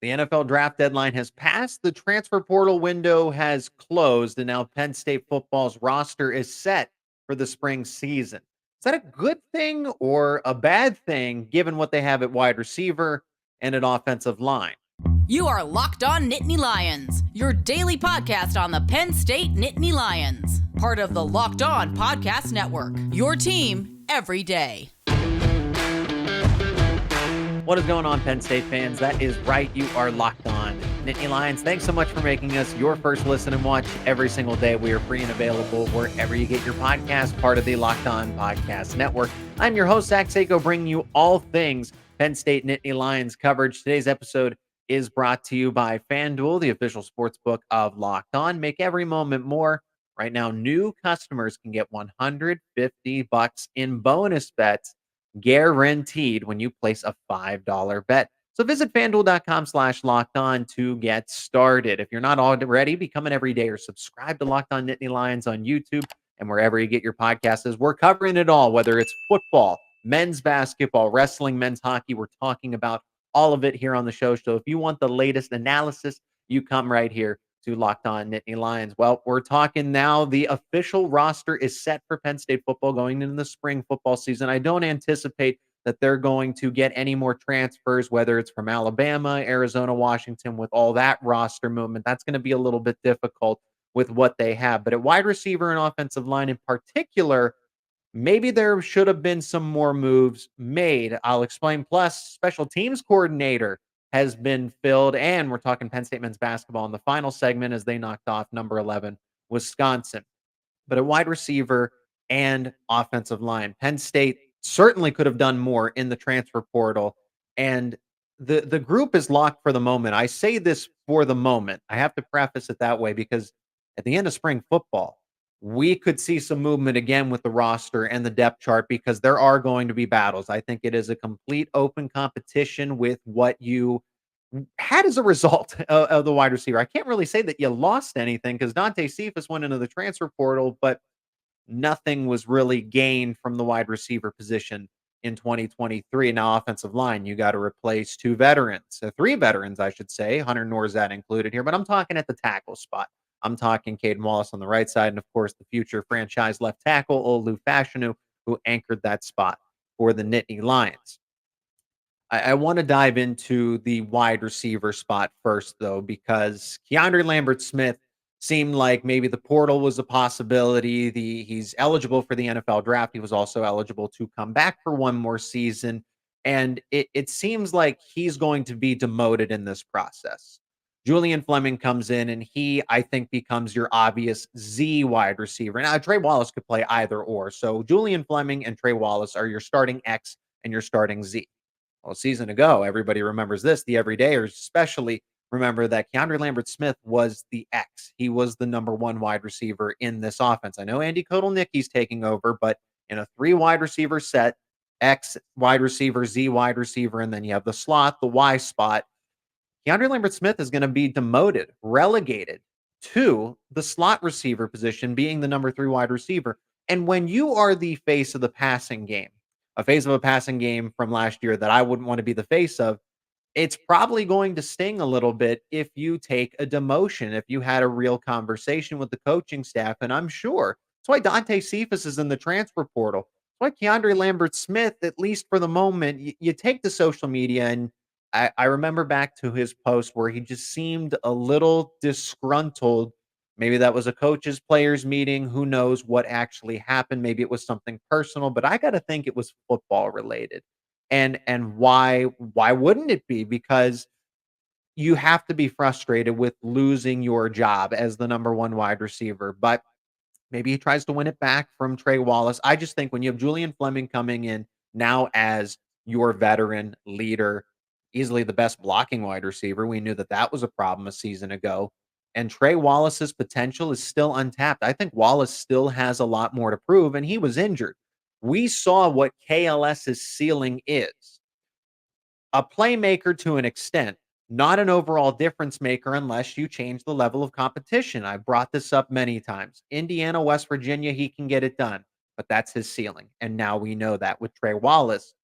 The NFL draft deadline has passed, the transfer portal window has closed, and now Penn State football's roster is set for the spring season. Is that a good thing or a bad thing given what they have at wide receiver and at offensive line? You are Locked On Nittany Lions, your daily podcast on the Penn State Nittany Lions, part of the Locked On Podcast Network, your team every day. What is going on, Penn State fans? That is right. You are Locked On Nittany Lions. Thanks so much for making us your first listen and watch every single day. We are free and available wherever you get your podcast, part of the Locked On Podcast Network. I'm your host, Zach Seyko, bringing you all things Penn State Nittany Lions coverage. Today's episode is brought to you by FanDuel, the official sports book of Locked On. Make every moment more. Right now, new customers can get $150 in bonus bets guaranteed when you place a $5 bet. So visit fanduel.com/locked on to get started. If you're not already, become an everyday or subscribe to Locked On Nittany Lions on YouTube and wherever you get your podcasts. We're covering it all, whether it's football, men's basketball, wrestling, men's hockey. We're talking about all of it here on the show. So if you want the latest analysis, you come right here to Locked On Nittany Lions. Well, we're talking now. The official roster is set for Penn State football going into the spring football season. I don't anticipate that they're going to get any more transfers, whether it's from Alabama, Arizona, Washington, with all that roster movement. That's going to be a little bit difficult with what they have. But at wide receiver and offensive line in particular, maybe there should have been some more moves made. I'll explain. Plus, special teams coordinator has been filled, and we're talking Penn State men's basketball in the final segment as they knocked off number 11, Wisconsin. But at wide receiver and offensive line, Penn State certainly could have done more in the transfer portal, and the group is locked for the moment. I say this for the moment. I have to preface it that way because at the end of spring football, we could see some movement again with the roster and the depth chart because there are going to be battles. I think it is a complete open competition with what you had as a result of the wide receiver. I can't really say that you lost anything because Dante Cephas went into the transfer portal, but nothing was really gained from the wide receiver position in 2023. Now, offensive line, you got to replace three veterans, I should say. Hunter Norzat included here, but I'm talking at the tackle spot. I'm talking Caden Wallace on the right side, and of course, the future franchise left tackle, Olu Fashanu, who anchored that spot for the Nittany Lions. I want to dive into the wide receiver spot first, though, because Keandre Lambert-Smith seemed like maybe the portal was a possibility. He's eligible for the NFL draft. He was also eligible to come back for one more season. And it seems like he's going to be demoted in this process. Julian Fleming comes in, and he, I think, becomes your obvious Z wide receiver. Now, Trey Wallace could play either or. So Julian Fleming and Trey Wallace are your starting X and your starting Z. Well, a season ago, everybody remembers this. The everydayers especially remember that Keandre Lambert-Smith was the X. He was the number one wide receiver in this offense. I know Andy Kotelnicki's taking over, but in a three wide receiver set, X wide receiver, Z wide receiver, and then you have the slot, the Y spot. Keandre Lambert-Smith is going to be demoted, relegated to the slot receiver position, being the number three wide receiver. And when you are the face of the passing game, a face of a passing game from last year that I wouldn't want to be the face of, it's probably going to sting a little bit if you take a demotion, if you had a real conversation with the coaching staff. And I'm sure that's why Dante Cephas is in the transfer portal. That's why Keandre Lambert-Smith, at least for the moment, you take the social media, and I remember back to his post where he just seemed a little disgruntled. Maybe that was a coaches players meeting. Who knows what actually happened? Maybe it was something personal, but I got to think it was football related. And why wouldn't it be? Because you have to be frustrated with losing your job as the number one wide receiver, but maybe he tries to win it back from Trey Wallace. I just think when you have Julian Fleming coming in now as your veteran leader, easily the best blocking wide receiver, we knew that that was a problem a season ago. And Trey Wallace's potential is still untapped. I think Wallace still has a lot more to prove, and he was injured. We saw what KLS's ceiling is, a playmaker to an extent, not an overall difference maker unless you change the level of competition. I brought this up many times. Indiana, West Virginia, he can get it done, but that's his ceiling. And now we know that with Trey Wallace.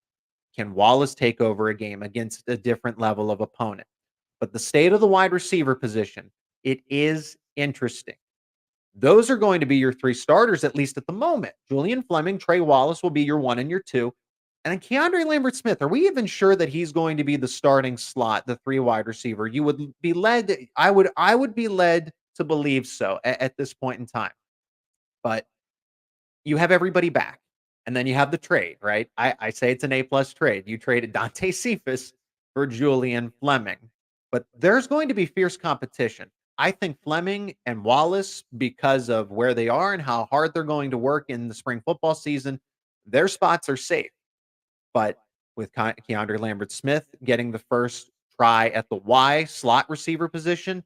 Can Wallace take over a game against a different level of opponent? But the state of the wide receiver position, it is interesting. Those are going to be your three starters, at least at the moment. Julian Fleming, Trey Wallace will be your one and your two. And then Keandre Lambert Smith, are we even sure that he's going to be the starting slot, the three wide receiver? You would be led, I would be led to believe so at this point in time. But you have everybody back. And then you have the trade, right? I say it's an A-plus trade. You traded Dante Cephas for Julian Fleming. But there's going to be fierce competition. I think Fleming and Wallace, because of where they are and how hard they're going to work in the spring football season, their spots are safe. But with Keandre Lambert Smith getting the first try at the Y slot receiver position,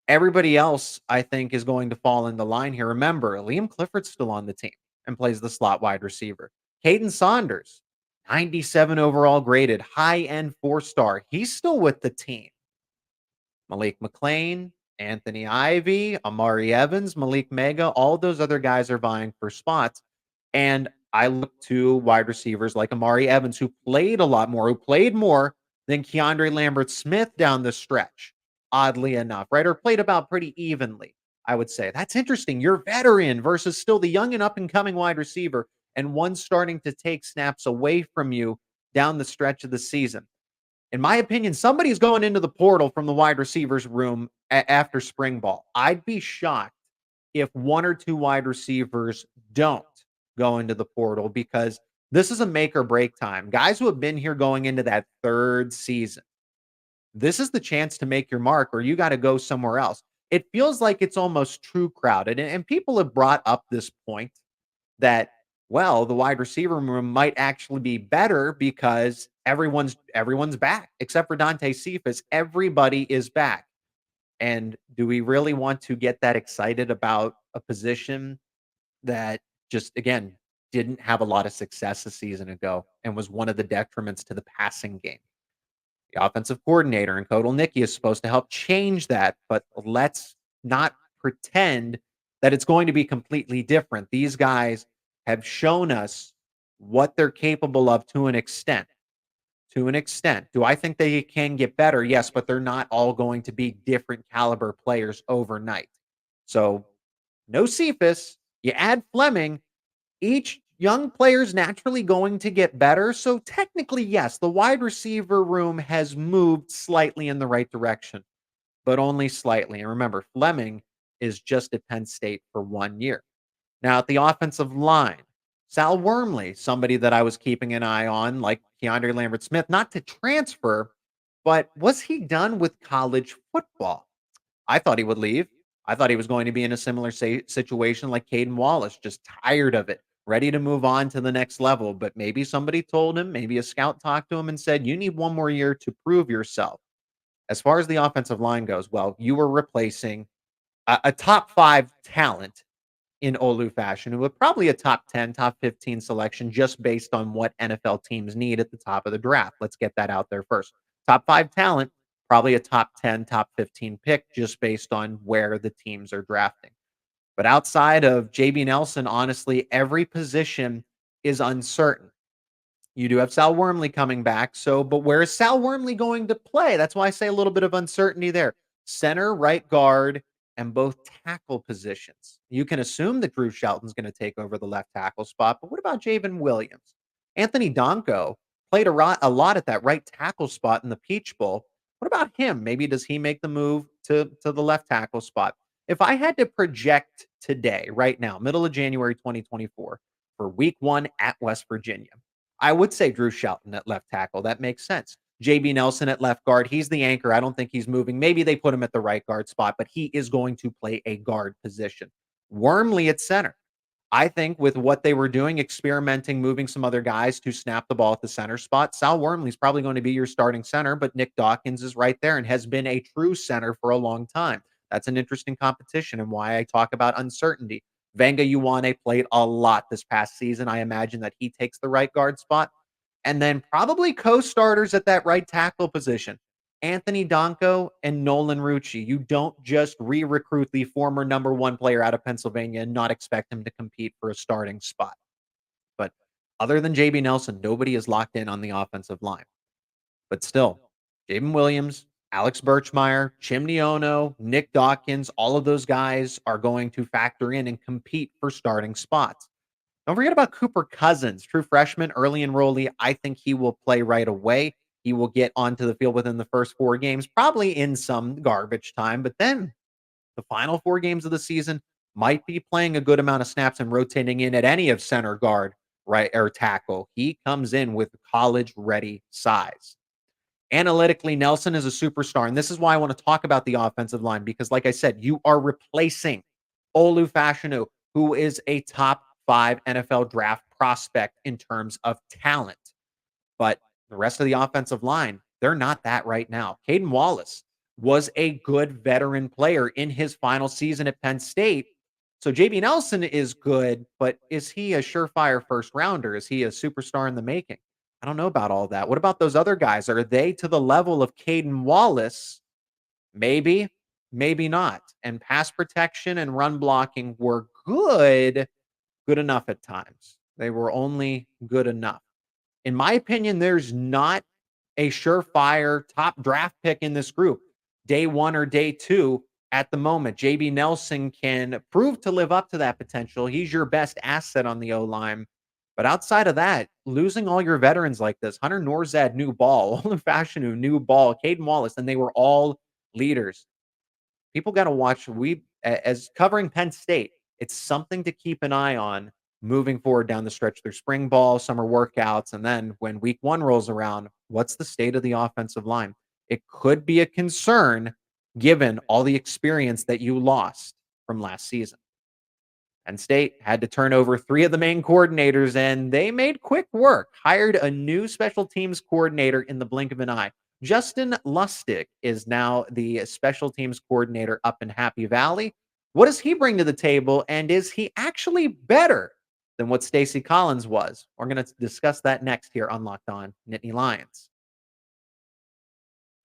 everybody else, I think, is going to fall in the line here. Remember, Liam Clifford's still on the team and plays the slot wide receiver. Caden Saunders, 97 overall graded, high end 4-star. He's still with the team. Malik McLean, Anthony Ivy, Amari Evans, Malik Mega, all those other guys are vying for spots. And I look to wide receivers like Amari Evans, who played a lot more, who played more than Keandre Lambert Smith down the stretch, oddly enough, right? Or played about pretty evenly, I would say. That's interesting. You're veteran versus still the young and up and coming wide receiver, and one starting to take snaps away from you down the stretch of the season. In my opinion, somebody's going into the portal from the wide receivers room after spring ball. I'd be shocked if one or two wide receivers don't go into the portal, because this is a make or break time. Guys who have been here going into that third season, this is the chance to make your mark, or you got to go somewhere else. It feels like it's almost too crowded. And people have brought up this point that, well, the wide receiver room might actually be better because everyone's back except for Dante Cephas. Everybody is back. And do we really want to get that excited about a position that just, again, didn't have a lot of success a season ago and was one of the detriments to the passing game? The offensive coordinator and Kodal Nicki is supposed to help change that, but let's not pretend that it's going to be completely different. These guys have shown us what they're capable of to an extent. To an extent. Do I think they can get better? Yes, but they're not all going to be different caliber players overnight. So, no Cephas. You add Fleming. Each young player is naturally going to get better. So technically, yes, the wide receiver room has moved slightly in the right direction, but only slightly. And remember, Fleming is just at Penn State for 1 year. Now, at the offensive line, Sal Wormley, somebody that I was keeping an eye on, like Keandre Lambert Smith, not to transfer, but was he done with college football? I thought he would leave. I thought he was going to be in a similar situation like Caden Wallace, just tired of it, ready to move on to the next level. But maybe somebody told him, maybe a scout talked to him and said, you need one more year to prove yourself. As far as the offensive line goes, well, you were replacing a top 5 talent in Olu fashion, with probably a top 10, top 15 selection just based on what NFL teams need at the top of the draft. Let's get that out there first. Top 5 talent, probably a top 10, top 15 pick just based on where the teams are drafting. But outside of JB Nelson, honestly, every position is uncertain. You do have Sal Wormley coming back. So, but where is Sal Wormley going to play? That's why I say a little bit of uncertainty there. Center, right guard, and both tackle positions. You can assume that Drew Shelton's going to take over the left tackle spot, but what about Javen Williams? Anthony Donko played a lot at that right tackle spot in the Peach Bowl. What about him? Maybe does he make the move to the left tackle spot? If I had to project today, right now, middle of January 2024, for week 1 at West Virginia, I would say Drew Shelton at left tackle. That makes sense. JB Nelson at left guard. He's the anchor. I don't think he's moving. Maybe they put him at the right guard spot, but he is going to play a guard position. Wormley at center. I think with what they were doing, experimenting, moving some other guys to snap the ball at the center spot, Sal Wormley's probably going to be your starting center, but Nick Dawkins is right there and has been a true center for a long time. That's an interesting competition and why I talk about uncertainty. Venga Ioane played a lot this past season. I imagine that he takes the right guard spot. And then probably co-starters at that right tackle position. Anthony Donko and Nolan Rucci. You don't just re-recruit the former number 1 player out of Pennsylvania and not expect him to compete for a starting spot. But other than JB Nelson, nobody is locked in on the offensive line. But still, Javen Williams, Alex Birchmeyer, Chimney Ono, Nick Dawkins, all of those guys are going to factor in and compete for starting spots. Don't forget about Cooper Cousins, true freshman, early enrollee. I think he will play right away. He will get onto the field within the first 4 games, probably in some garbage time, but then the final 4 games of the season might be playing a good amount of snaps and rotating in at any of center, guard, right, or tackle. He comes in with college ready size. Analytically, Nelson is a superstar. And this is why I want to talk about the offensive line because, like I said, you are replacing Olu Fashanu, who is a top 5 NFL draft prospect in terms of talent. But the rest of the offensive line, they're not that right now. Caden Wallace was a good veteran player in his final season at Penn State. So JB Nelson is good, but is he a surefire first rounder? Is he a superstar in the making? I don't know about all that. What about those other guys? Are they to the level of Caden Wallace? Maybe, maybe not. And pass protection and run blocking were good enough at times. They were only good enough. In my opinion, there's not a surefire top draft pick in this group, day 1 or day 2 at the moment. JB Nelson can prove to live up to that potential. He's your best asset on the O line. But outside of that, losing all your veterans like this, Hunter Norzad, new ball, Olin Fashanu, new ball, Caden Wallace, and they were all leaders. People got to watch. As covering Penn State, it's something to keep an eye on moving forward down the stretch through spring ball, summer workouts, and then when week 1 rolls around, what's the state of the offensive line? It could be a concern given all the experience that you lost from last season. Penn State had to turn over 3 of the main coordinators, and they made quick work, hired a new special teams coordinator in the blink of an eye. Justin Lustig is now the special teams coordinator up in Happy Valley. What does he bring to the table, and is he actually better than what Stacy Collins was? We're going to discuss that next here on Locked On Nittany Lions.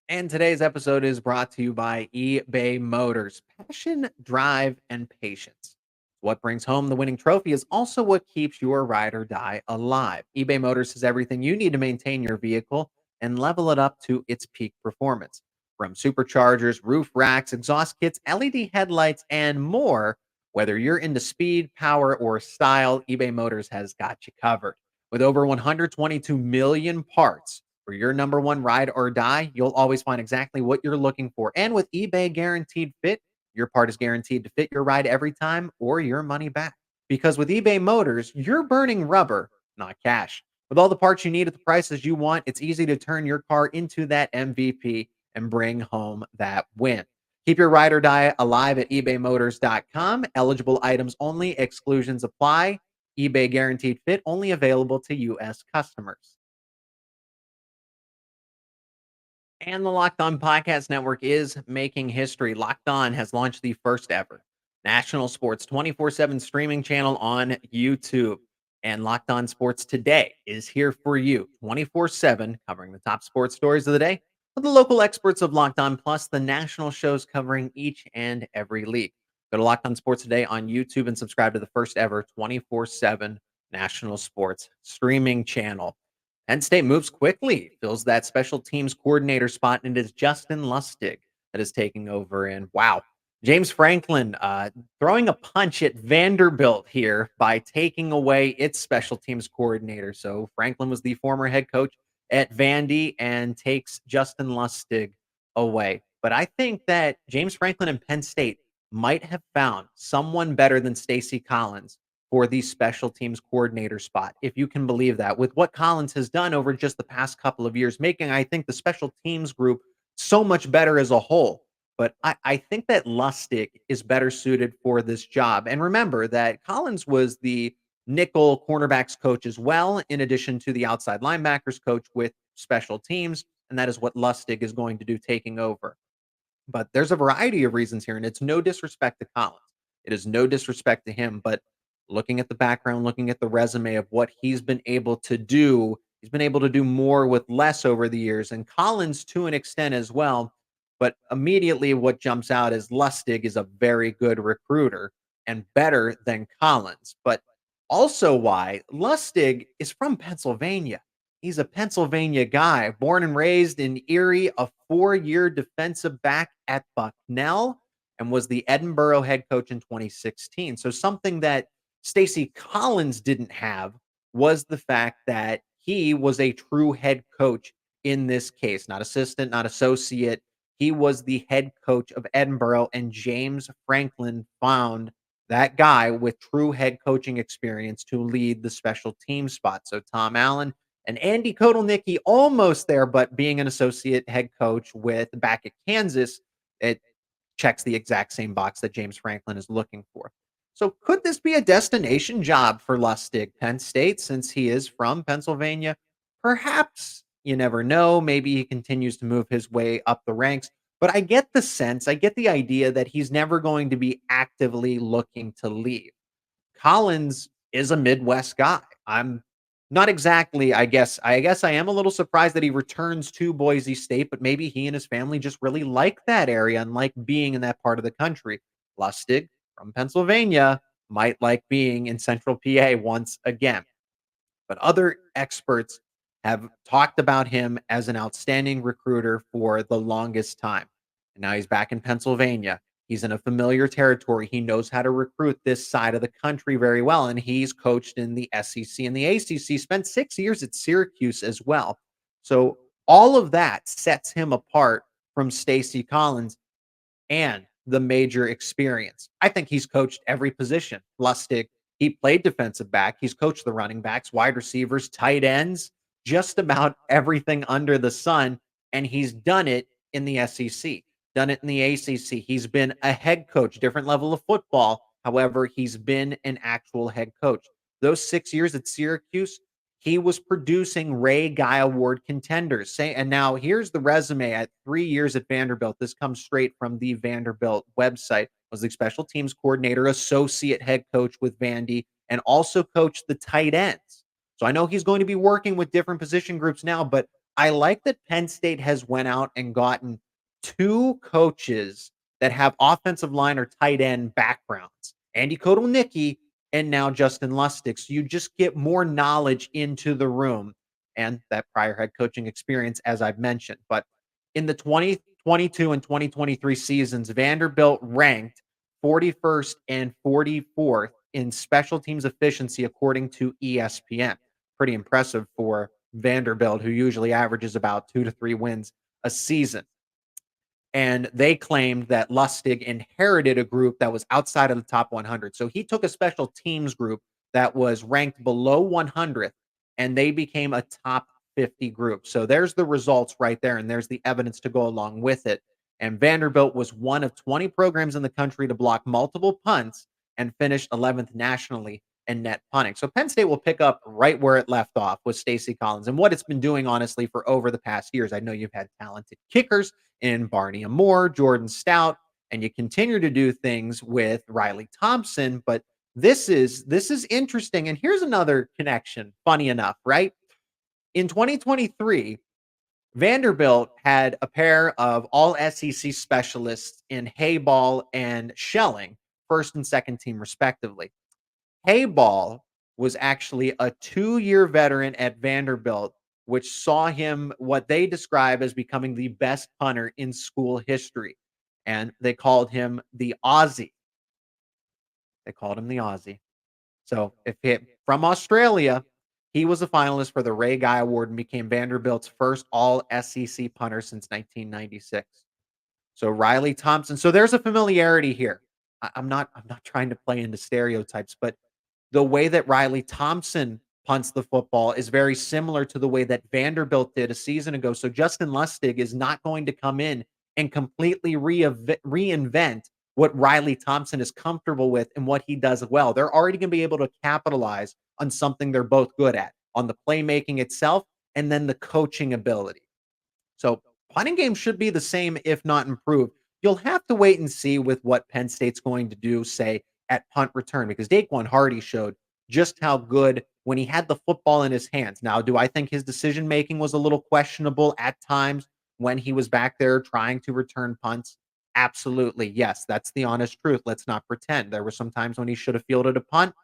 And today's episode is brought to you by eBay Motors. Passion, drive, and patience. What brings home the winning trophy is also what keeps your ride or die alive. eBay Motors has everything you need to maintain your vehicle and level it up to its peak performance. From superchargers, roof racks, exhaust kits, LED headlights, and more, whether you're into speed, power, or style, eBay Motors has got you covered. With over 122 million parts for your number one ride or die, you'll always find exactly what you're looking for. And with eBay Guaranteed Fit, your part is guaranteed to fit your ride every time or your money back. Because with eBay Motors, you're burning rubber, not cash. With all the parts you need at the prices you want, it's easy to turn your car into that MVP and bring home that win. Keep your ride or die alive at ebaymotors.com. Eligible items only, exclusions apply. eBay Guaranteed Fit only available to U.S. customers. And the Locked On Podcast Network is making history. Locked On has launched the first ever national sports 24/7 streaming channel on YouTube. And Locked On Sports Today is here for you 24/7, covering the top sports stories of the day with the local experts of Locked On, plus the national shows covering each and every league. Go to Locked On Sports Today on YouTube and subscribe to the first ever 24/7 national sports streaming channel. Penn State moves quickly, fills that special teams coordinator spot, and it is Justin Lustig that is taking over. And wow, James Franklin throwing a punch at Vanderbilt here by taking away its special teams coordinator. So Franklin was the former head coach at Vandy and takes Justin Lustig away. But I think that James Franklin and Penn State might have found someone better than Stacy Collins for the special teams coordinator spot, if you can believe that, with what Collins has done over just the past couple of years, making, I think, the special teams group so much better as a whole. But I think that Lustig is better suited for this job. And remember that Collins was the nickel cornerbacks coach as well, in addition to the outside linebackers coach with special teams. And that is what Lustig is going to do taking over. But there's a variety of reasons here, and it's no disrespect to Collins. It is no disrespect to him, but looking at the background, looking at the resume of what he's been able to do, he's been able to do more with less over the years, and Collins to an extent as well. But immediately what jumps out is Lustig is a very good recruiter and better than Collins. But also why Lustig is from Pennsylvania. He's a Pennsylvania guy, born and raised in Erie, a 4-year defensive back at Bucknell, and was the Edinburgh head coach in 2016. So something that Stacy Collins didn't have was the fact that he was a true head coach in this case, not assistant, not associate. He was the head coach of Edinburgh, and James Franklin found that guy with true head coaching experience to lead the special team spot. So Tom Allen and Andy Kotelnicki almost there, but being an associate head coach with back at Kansas, it checks the exact same box that James Franklin is looking for. So could this be a destination job for Lustig, Penn State, since he is from Pennsylvania? Perhaps. You never know. Maybe he continues to move his way up the ranks. But I get the sense, I get the idea that he's never going to be actively looking to leave. Collins is a Midwest guy. I'm not exactly, I guess I am a little surprised that he returns to Boise State, but maybe he and his family just really like that area and like being in that part of the country. Lustig from Pennsylvania might like being in Central PA once again. But other experts have talked about him as an outstanding recruiter for the longest time. And now he's back in Pennsylvania. He's in a familiar territory. He knows how to recruit this side of the country very well. And he's coached in the SEC and the ACC, spent 6 years at Syracuse as well. So all of that sets him apart from Stacy Collins and the major experience. I think he's coached every position. Lustig, he played defensive back. He's coached the running backs, wide receivers, tight ends, just about everything under the sun. And he's done it in the SEC, done it in the ACC. He's been a head coach, different level of football. However, he's been an actual head coach. Those 6 years at Syracuse, he was producing Ray Guy Award contenders. And now here's the resume at 3 years at Vanderbilt. This comes straight from the Vanderbilt website. Was the special teams coordinator, associate head coach with Vandy, and also coached the tight ends. So I know he's going to be working with different position groups now, but I like that Penn State has went out and gotten two coaches that have offensive line or tight end backgrounds. Andy Kotelnicki and now Justin Lustig. So you just get more knowledge into the room and that prior head coaching experience, as I've mentioned. But in the 2022 and 2023 seasons, Vanderbilt ranked 41st and 44th in special teams efficiency, according to ESPN. Pretty impressive for Vanderbilt, who usually averages about 2 to 3 wins a season. And they claimed that Lustig inherited a group that was outside of the top 100. So he took a special teams group that was ranked below 100th, and they became a top 50 group. So there's the results right there, and there's the evidence to go along with it. And Vanderbilt was one of 20 programs in the country to block multiple punts and finished 11th nationally in net punting. So Penn State will pick up right where it left off with Stacy Collins and what it's been doing, honestly, for over the past years. I know you've had talented kickers in Barney Moore, Jordan Stout, and you continue to do things with Riley Thompson. But this is interesting. And here's another connection, funny enough, right? In 2023, Vanderbilt had a pair of all SEC specialists in Hayball and Schelling, first and second team, respectively. Hayball was actually a 2-year veteran at Vanderbilt, which saw him what they describe as becoming the best punter in school history. And they called him the Aussie. They called him the Aussie. So if it from Australia, he was a finalist for the Ray Guy Award and became Vanderbilt's first all SEC punter since 1996. So Riley Thompson. So there's a familiarity here. I'm not trying to play into stereotypes, but the way that Riley Thompson punts the football is very similar to the way that Vanderbilt did a season ago. So Justin Lustig is not going to come in and completely reinvent what Riley Thompson is comfortable with and what he does well. They're already going to be able to capitalize on something they're both good at, on the playmaking itself and then the coaching ability. So punting game should be the same, if not improved. You'll have to wait and see with what Penn State's going to do, say, at punt return, because Daquan Hardy showed just how good when he had the football in his hands. Now, do I think his decision making was a little questionable at times when he was back there trying to return punts? Absolutely. Yes, that's the honest truth. Let's not pretend. There were some times when he should have fielded a punt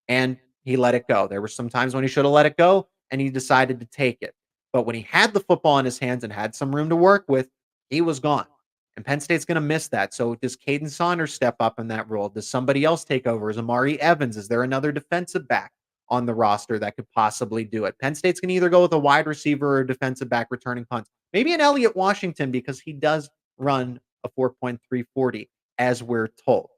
and he let it go. There were some times when he should have let it go and he decided to take it. But when he had the football in his hands and had some room to work with, he was gone. And Penn State's going to miss that. So does Caden Saunders step up in that role? Does somebody else take over? Is Amari Evans? Is there another defensive back on the roster that could possibly do it? Penn State's going to either go with a wide receiver or a defensive back returning punts. Maybe an Elliott Washington because he does run a 4.340 as we're told.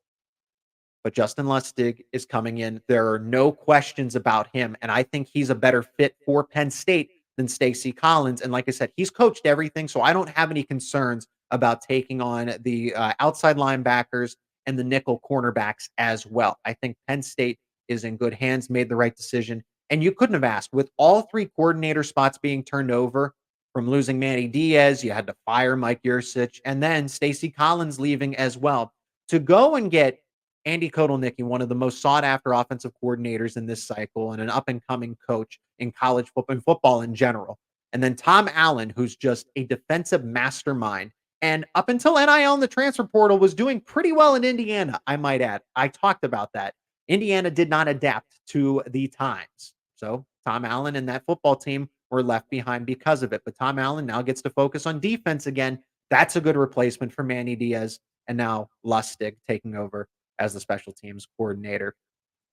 But Justin Lustig is coming in. There are no questions about him. And I think he's a better fit for Penn State than Stacy Collins. And like I said, he's coached everything. So I don't have any concerns about taking on the outside linebackers and the nickel cornerbacks as well. I think Penn State is in good hands, made the right decision. And you couldn't have asked with all three coordinator spots being turned over from losing Manny Diaz. You had to fire Mike Yurcich and then Stacy Collins leaving as well to go and get Andy Kotelnicki, one of the most sought-after offensive coordinators in this cycle and an up-and-coming coach in college football and football in general. And then Tom Allen, who's just a defensive mastermind. And up until NIL in the transfer portal was doing pretty well in Indiana, I might add. I talked about that. Indiana did not adapt to the times. So Tom Allen and that football team were left behind because of it. But Tom Allen now gets to focus on defense again. That's a good replacement for Manny Diaz. And now Lustig taking over as the special teams coordinator.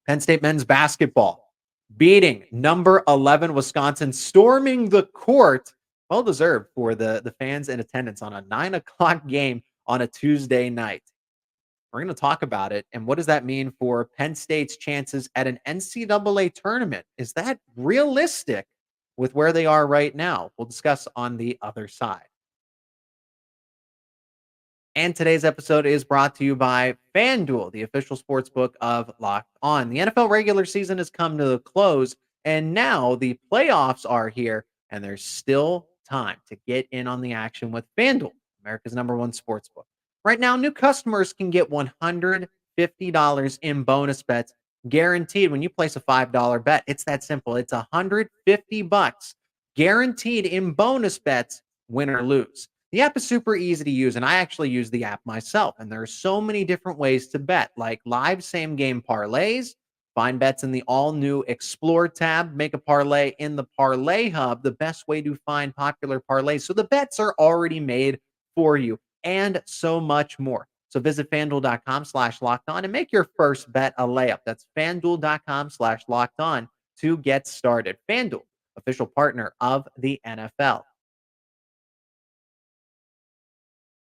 Penn State men's basketball beating number 11 Wisconsin, storming the court. Well deserved for the fans in attendance on a 9:00 game on a Tuesday night. We're going to talk about it. And what does that mean for Penn State's chances at an NCAA tournament? Is that realistic with where they are right now? We'll discuss on the other side. And today's episode is brought to you by FanDuel, the official sports book of Locked On. The NFL regular season has come to a close, and now the playoffs are here, and there's still time to get in on the action with FanDuel, America's #1 sports book. Right now, new customers can get $150 in bonus bets guaranteed when you place a $5 bet. It's that simple. It's $150 guaranteed in bonus bets, win or lose. The app is super easy to use, and I actually use the app myself. And there are so many different ways to bet, like live same-game parlays, find bets in the all-new Explore tab, make a parlay in the Parlay Hub, the best way to find popular parlays. So the bets are already made for you, and so much more. So visit FanDuel.com/lockedon and make your first bet a layup. That's FanDuel.com/lockedon to get started. FanDuel, official partner of the NFL.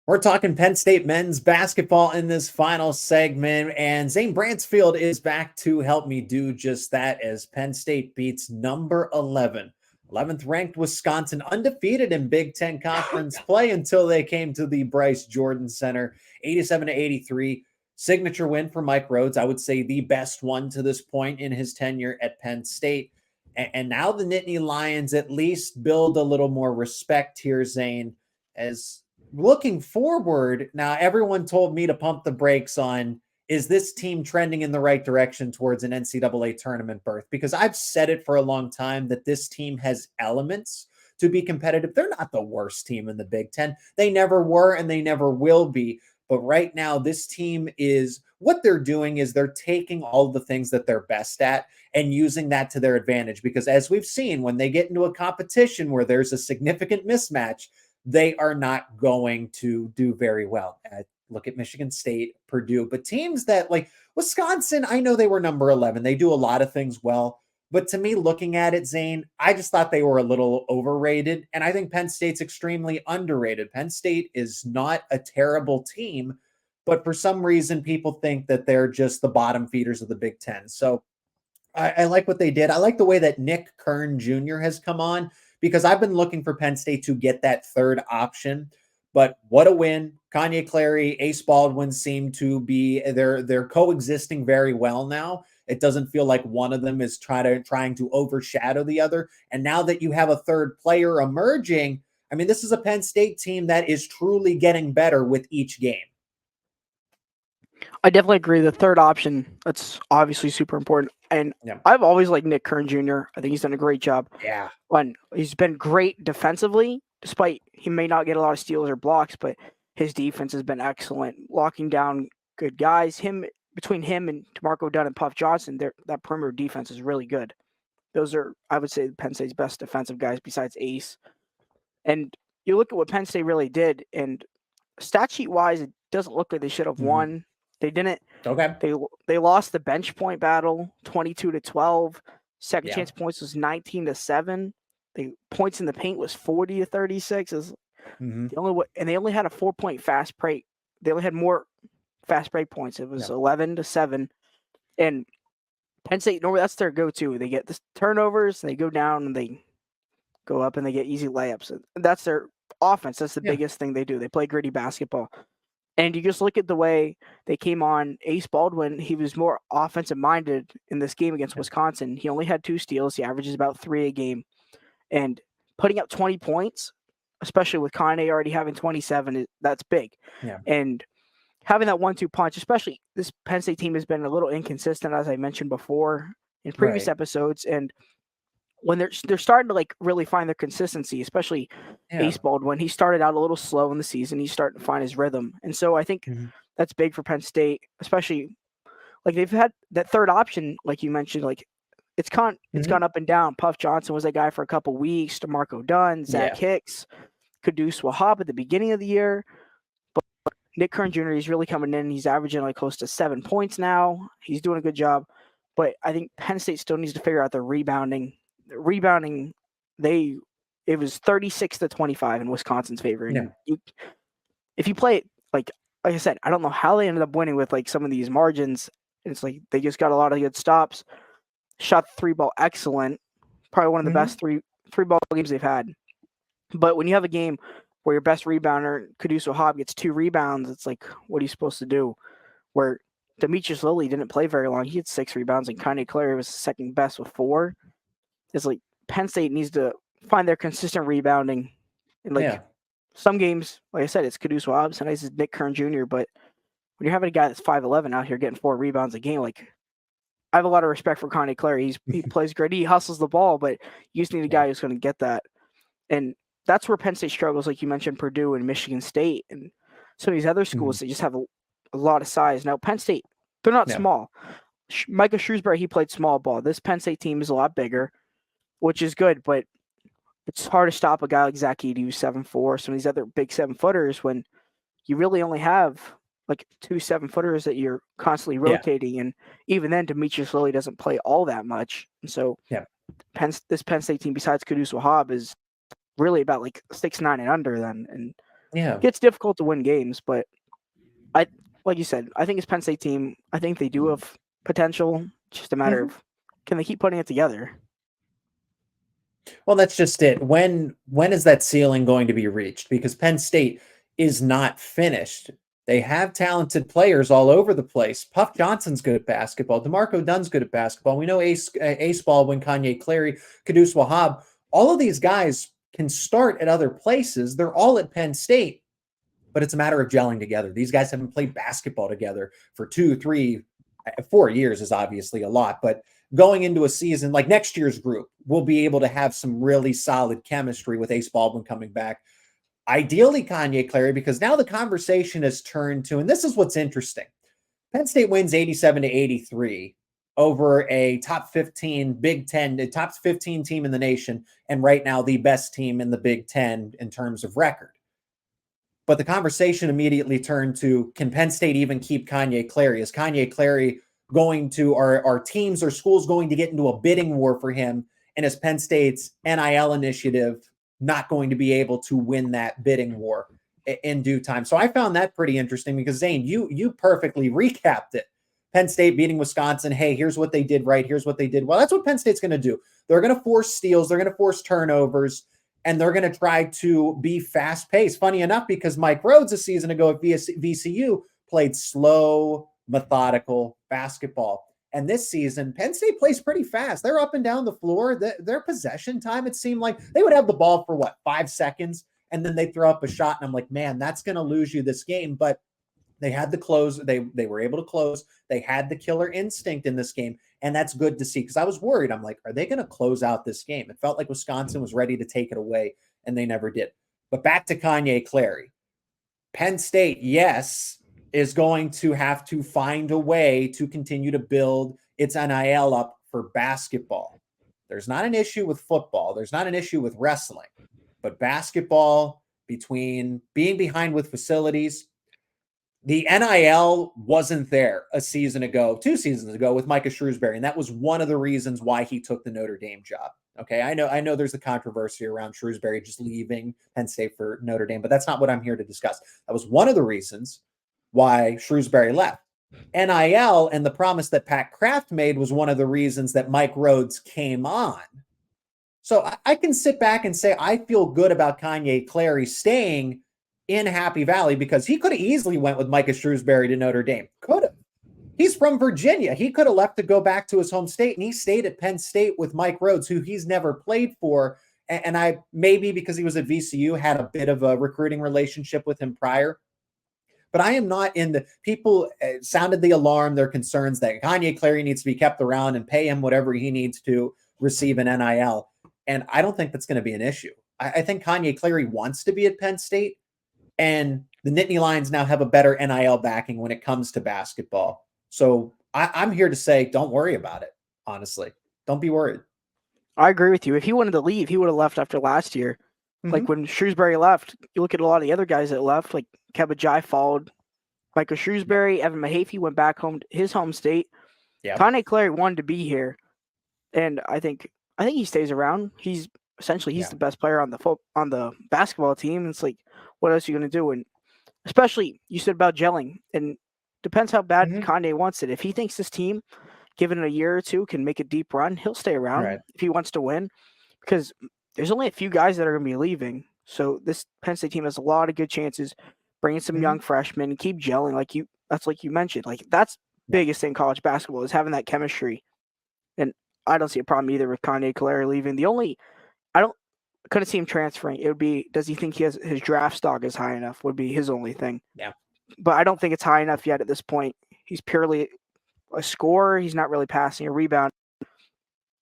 We're talking Penn State men's basketball in this final segment, and Zane Brancefield is back to help me do just that as Penn State beats number 11, 11th ranked Wisconsin, undefeated in Big Ten Conference play until they came to the Bryce Jordan Center, 87-83. Signature win for Mike Rhodes. I would say the best one to this point in his tenure at Penn State. And now the Nittany Lions at least build a little more respect here, Zane, as looking forward. Now, everyone told me to pump the brakes on, is this team trending in the right direction towards an NCAA tournament berth? Because I've said it for a long time that this team has elements to be competitive. They're not the worst team in the Big Ten. They never were, and they never will be. But right now, this team is, what they're doing is they're taking all the things that they're best at and using that to their advantage. Because as we've seen, when they get into a competition where there's a significant mismatch, they are not going to do very well. Look at Michigan State, Purdue, but teams that like Wisconsin, I know they were number 11. They do a lot of things well, but to me, looking at it, Zane, I just thought they were a little overrated. And I think Penn State's extremely underrated. Penn State is not a terrible team, but for some reason, people think that they're just the bottom feeders of the Big Ten. So I like what they did. I like the way that Nick Kern Jr. has come on, because I've been looking for Penn State to get that third option. But what a win. Kanye Clary, Ace Baldwin seem to be, they're coexisting very well now. It doesn't feel like one of them is trying to overshadow the other. And now that you have a third player emerging, I mean, this is a Penn State team that is truly getting better with each game. I definitely agree. The third option, that's obviously super important. And Yeah. I've always liked Nick Kern Jr. I think he's done a great job. Yeah. He's been great defensively, despite he may not get a lot of steals or blocks, but his defense has been excellent, locking down good guys. Between him and DeMarco Dunn and Puff Johnson, that perimeter defense is really good. Those are, I would say, Penn State's best defensive guys besides Ace. And you look at what Penn State really did, and stat sheet wise, it doesn't look like they should have won. They didn't. Okay. They lost the bench point battle 22-12. Second chance points was 19-7. The points in the paint was 40-36. The only way, and they only had a 4-point fast break. They only had more fast break points. It was 11-7. And Penn State, normally that's their go-to. They get the turnovers, they go down, and they go up, and they get easy layups. And that's their offense. That's the biggest thing they do. They play gritty basketball. And you just look at the way they came on. Ace Baldwin, he was more offensive-minded in this game against Wisconsin. He only had 2 steals. He averages about 3 a game. And putting up 20 points, especially with Kanye already having 27, that's big. Yeah. And having that 1-2 punch, especially this Penn State team has been a little inconsistent, as I mentioned before in previous episodes. And when they're starting to like really find their consistency, especially Ace Baldwin, he started out a little slow in the season. He's starting to find his rhythm. And so I think that's big for Penn State, especially like they've had that third option, like you mentioned, like it's gone up and down. Puff Johnson was that guy for a couple weeks, DeMarco Dunn, Zach Hicks, Kudus Wahab at the beginning of the year. But Nick Kern Jr., he's really coming in. He's averaging like close to 7 points now. He's doing a good job. But I think Penn State still needs to figure out their rebounding. It was 36-25 in Wisconsin's favor. And if you play it like I said, I don't know how they ended up winning with like some of these margins. It's like they just got a lot of good stops. Shot the 3-ball excellent. Probably one of the best three ball games they've had. But when you have a game where your best rebounder, Kudus Wahab, gets 2 rebounds, it's like, what are you supposed to do? Where Demetrius Lilly didn't play very long. He had 6 rebounds, and Kanye Clary was second best with 4. It's like Penn State needs to find their consistent rebounding. And some games, like I said, it's Kudus Wahab. Sometimes it's Nick Kern Jr. But when you're having a guy that's 5'11" out here getting 4 rebounds a game, like I have a lot of respect for Kanye Clary. He plays great. He hustles the ball, but you just need a guy who's going to get that. And that's where Penn State struggles, like you mentioned, Purdue and Michigan State and some of these other schools. They just have a lot of size. Now, Penn State, they're not small. Micah Shrewsbury, he played small ball. This Penn State team is a lot bigger, which is good, but it's hard to stop a guy like Zach Edey, who's 7'4", some of these other big 7-footers, when you really only have like 2 7-footers that you're constantly rotating. And even then, Demetrius Lilly doesn't play all that much. And so this Penn State team, besides Kudus Wahab, is really about like 6'9" and under then. And it gets difficult to win games. But like you said, I think it's Penn State team. I think they do have potential. It's just a matter of, can they keep putting it together? Well, that's just it. When is that ceiling going to be reached? Because Penn State is not finished. They have talented players all over the place. Puff Johnson's good at basketball. DeMarco Dunn's good at basketball. We know Ace Baldwin, Kanye Clary, Kudus Wahab. All of these guys can start at other places. They're all at Penn State, but it's a matter of gelling together. These guys haven't played basketball together for 2, 3, 4 years is obviously a lot, but going into a season like next year's group, we'll be able to have some really solid chemistry with Ace Baldwin coming back. Ideally, Kanye Clary, because now the conversation has turned to, and this is what's interesting. Penn State wins 87-83 over a top 15 Big Ten, the top 15 team in the nation, and right now the best team in the Big Ten in terms of record. But the conversation immediately turned to, can Penn State even keep Kanye Clary? Is Kanye Clary going to, are teams or schools going to get into a bidding war for him? And is Penn State's NIL initiative not going to be able to win that bidding war in due time? So I found that pretty interesting because, Zane, you perfectly recapped it. Penn State beating Wisconsin. Hey, here's what they did right. Here's what they did well. That's what Penn State's going to do. They're going to force steals. They're going to force turnovers. And they're going to try to be fast-paced. Funny enough, because Mike Rhodes a season ago at VCU played slow, methodical basketball. And this season, Penn State plays pretty fast. They're up and down the floor. Their possession time, it seemed like they would have the ball for, 5 seconds, and then they throw up a shot. And I'm like, man, that's going to lose you this game. But they had the close. They were able to close. They had the killer instinct in this game. And that's good to see, because I was worried. I'm like, are they going to close out this game? It felt like Wisconsin was ready to take it away, and they never did. But back to Kanye Clary. Penn State, yes, is going to have to find a way to continue to build its NIL up for basketball. There's not an issue with football. There's not an issue with wrestling. But basketball, between being behind with facilities, the NIL wasn't there a season ago, 2 seasons ago with Micah Shrewsbury. And that was one of the reasons why he took the Notre Dame job. Okay, I know there's a controversy around Shrewsbury just leaving Penn State for Notre Dame, but that's not what I'm here to discuss. That was one of the reasons why Shrewsbury left. NIL and the promise that Pat Kraft made was one of the reasons that Mike Rhodes came on. So I can sit back and say I feel good about Kanye Clary staying in Happy Valley because he could have easily went with Micah Shrewsbury to Notre Dame. Could have. He's from Virginia. He could have left to go back to his home state, and he stayed at Penn State with Mike Rhodes, who he's never played for. And I maybe because he was at VCU had a bit of a recruiting relationship with him prior. But I am not in the people sounded the alarm, their concerns that Kanye Clary needs to be kept around and pay him whatever he needs to receive an NIL. And I don't think that's going to be an issue. I think Kanye Clary wants to be at Penn State, and the Nittany Lions now have a better NIL backing when it comes to basketball. So I'm here to say, don't worry about it. Honestly, don't be worried. I agree with you. If he wanted to leave, he would have left after last year. Mm-hmm. Like when Shrewsbury left, you look at a lot of the other guys that left, like Kebba followed Micah Shrewsbury, Evan Mahaffey went back home to his home state. Yeah. Kanye Clary wanted to be here. And I think he stays around. He's the best player on the basketball team. It's like, what else are you going to do? And especially you said about gelling, and depends how bad Kanye wants it. If he thinks this team, given a year or two, can make a deep run, he'll stay around if he wants to win, because there's only a few guys that are going to be leaving. So this Penn State team has a lot of good chances, bringing some young freshmen and keep gelling. Like you mentioned, like that's biggest thing in college basketball is having that chemistry. And I don't see a problem either with Kanye Clary leaving. Couldn't see him transferring. It would be, does he think his draft stock is high enough would be his only thing. Yeah. But I don't think it's high enough yet at this point. He's purely a scorer. He's not really passing a rebound.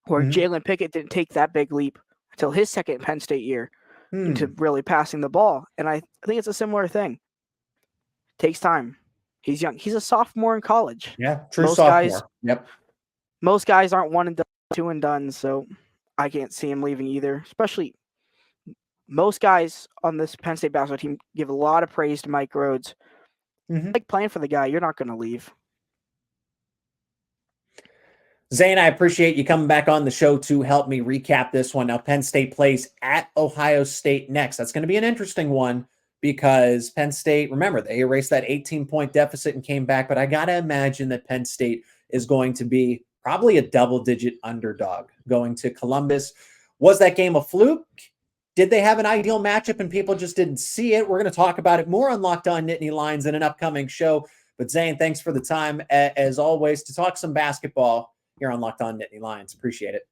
Where Jalen Pickett didn't take that big leap until his second Penn State year into really passing the ball. And I think it's a similar thing. Takes time. He's young. He's a sophomore in college. Yeah, true sophomore. Most guys aren't 1 and done, 2 and done, so I can't see him leaving either. Especially most guys on this Penn State basketball team give a lot of praise to Mike Rhodes. Like playing for the guy, you're not going to leave. Zane, I appreciate you coming back on the show to help me recap this one. Now, Penn State plays at Ohio State next. That's going to be an interesting one because Penn State, remember, they erased that 18-point deficit and came back, but I got to imagine that Penn State is going to be probably a double-digit underdog going to Columbus. Was that game a fluke? Did they have an ideal matchup and people just didn't see it? We're going to talk about it more on Locked On Nittany Lions in an upcoming show. But Zane, thanks for the time, as always, to talk some basketball here on Locked On Nittany Lions. Appreciate it.